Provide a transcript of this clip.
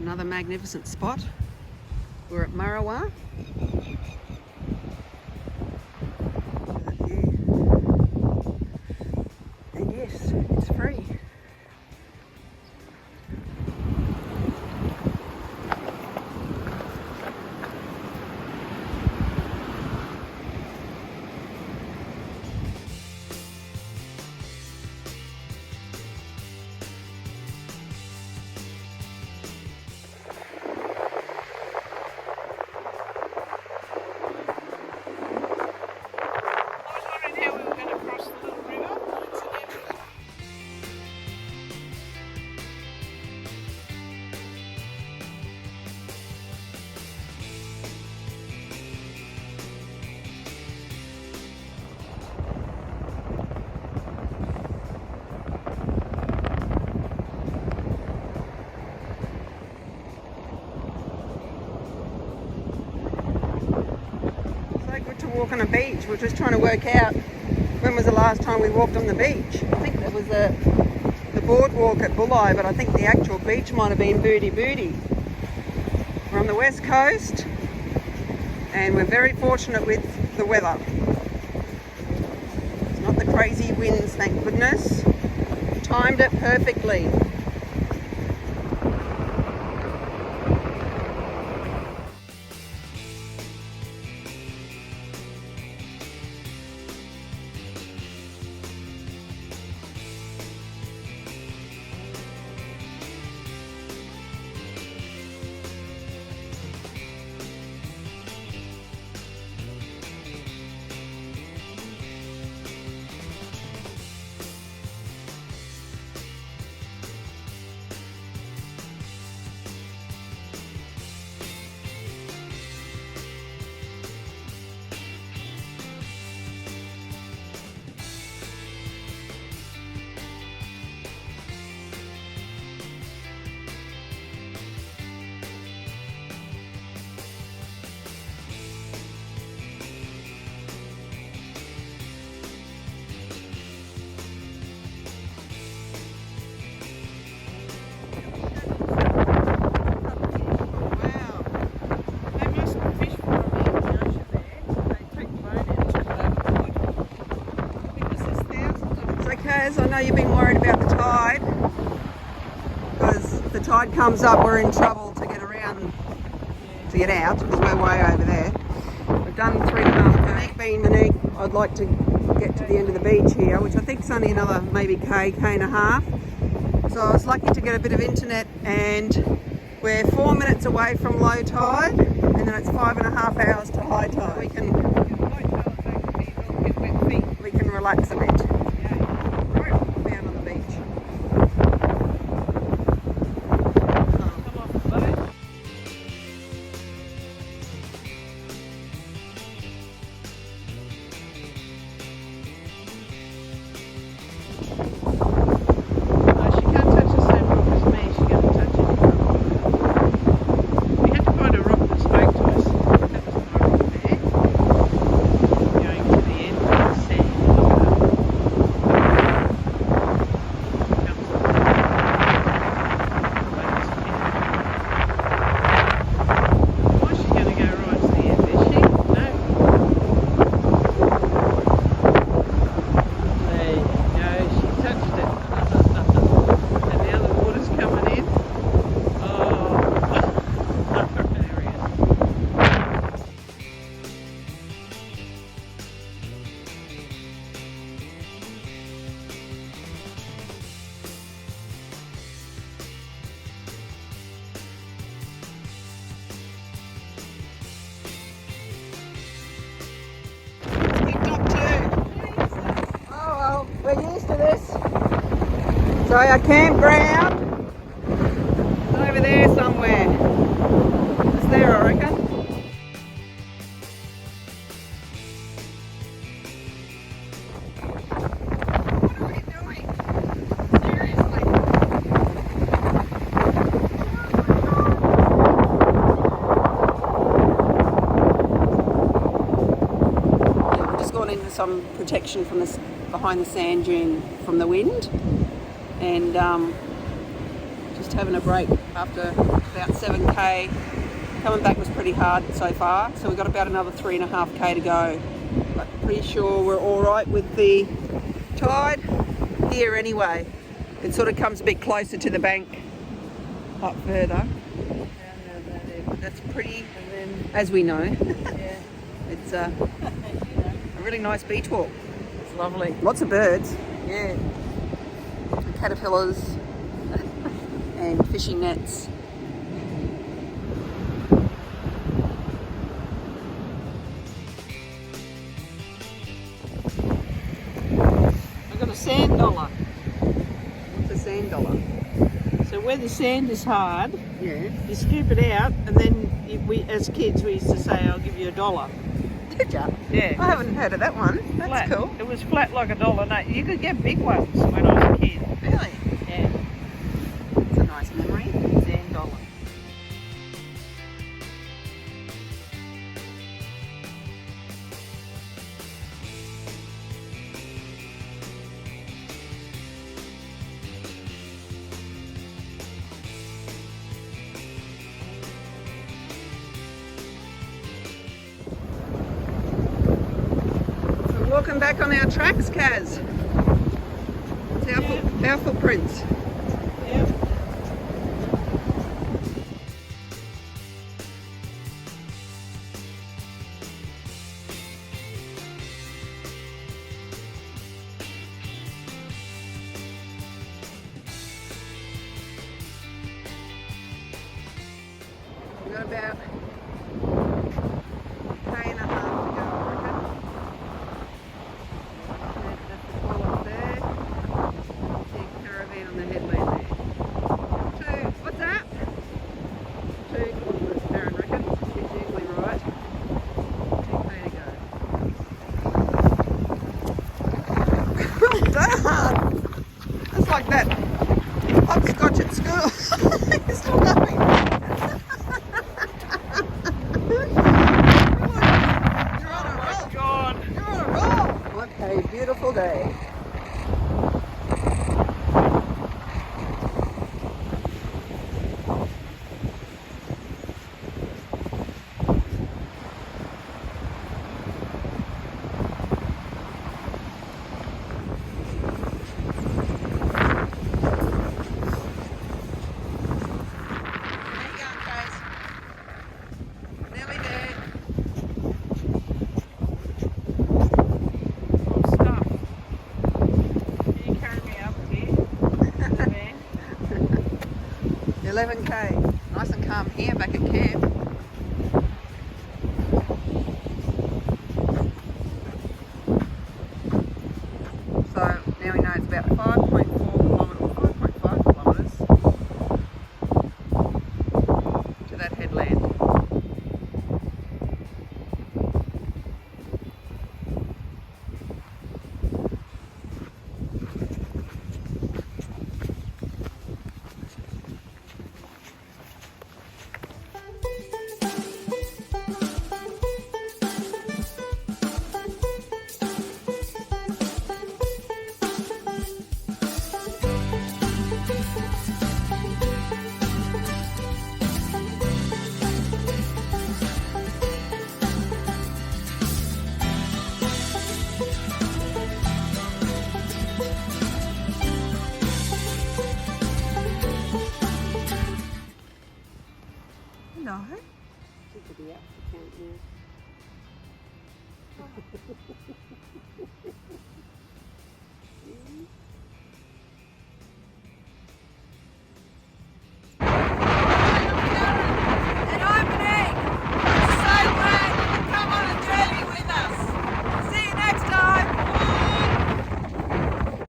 Another magnificent spot. We're at Marrawah. And yes, it's free. To walk on a beach. We're just trying to work out when was the last time we walked on the beach. I think there was the boardwalk at Bulli, but I think the actual beach might have been Booty Booty. We're on the west coast and we're very fortunate with the weather. It's not the crazy winds, thank goodness. Timed it perfectly. I know you've been worried about the tide, because if the tide comes up we're in trouble to get around, to get out, because we're way over there. We've done 3.5 Monique being Monique, I'd like to get to the end of the beach here, which I think is only another maybe K and a half. So I was lucky to get a bit of internet, and we're 4 minutes away from low tide, and then it's 5.5 hours to high tide. We can relax a bit. We're used to this. So our campground is over there somewhere. It's there, I reckon. What are we doing? Seriously? I've just gone into some protection from this behind the sand dune from the wind, and just having a break after about 7k. Coming back was pretty hard so far, so we've got about another 3.5k to go. But pretty sure we're all right with the tide here anyway. It sort of comes a bit closer to the bank up further. But that's pretty, as we know. Yeah. It's a really nice beach walk. It's lovely. Lots of birds. Yeah. And caterpillars and fishing nets. I've got a sand dollar. What's a sand dollar? So where the sand is hard, Yeah. you scoop it out, and then we, as kids, we used to say, "I'll give you $1." Did ya? Yeah. I haven't heard of that one. That's Flat. cool. It was flat like $1. No, you could get big ones when I was a kid. Really? Yeah. It's a nice memory. Sand dollar. So walking back on our tracks, Kaz. It's our footprints. Yeah. We've got about a and a half to go, I reckon. That's the pull up there. Big caravan on the headland there. What's that? 2 kilometres, Darren reckons. He's usually right. 2k to go. Well done! That's like that hopscotch at school. You're still going. What a beautiful day. Oh, stuff. Can you carry me up here? The van? 11k. Nice and calm here back at camp. So now we know it's about 5.4 kilometres, 5.5 kilometres to that headland. No. She could be up for camp now.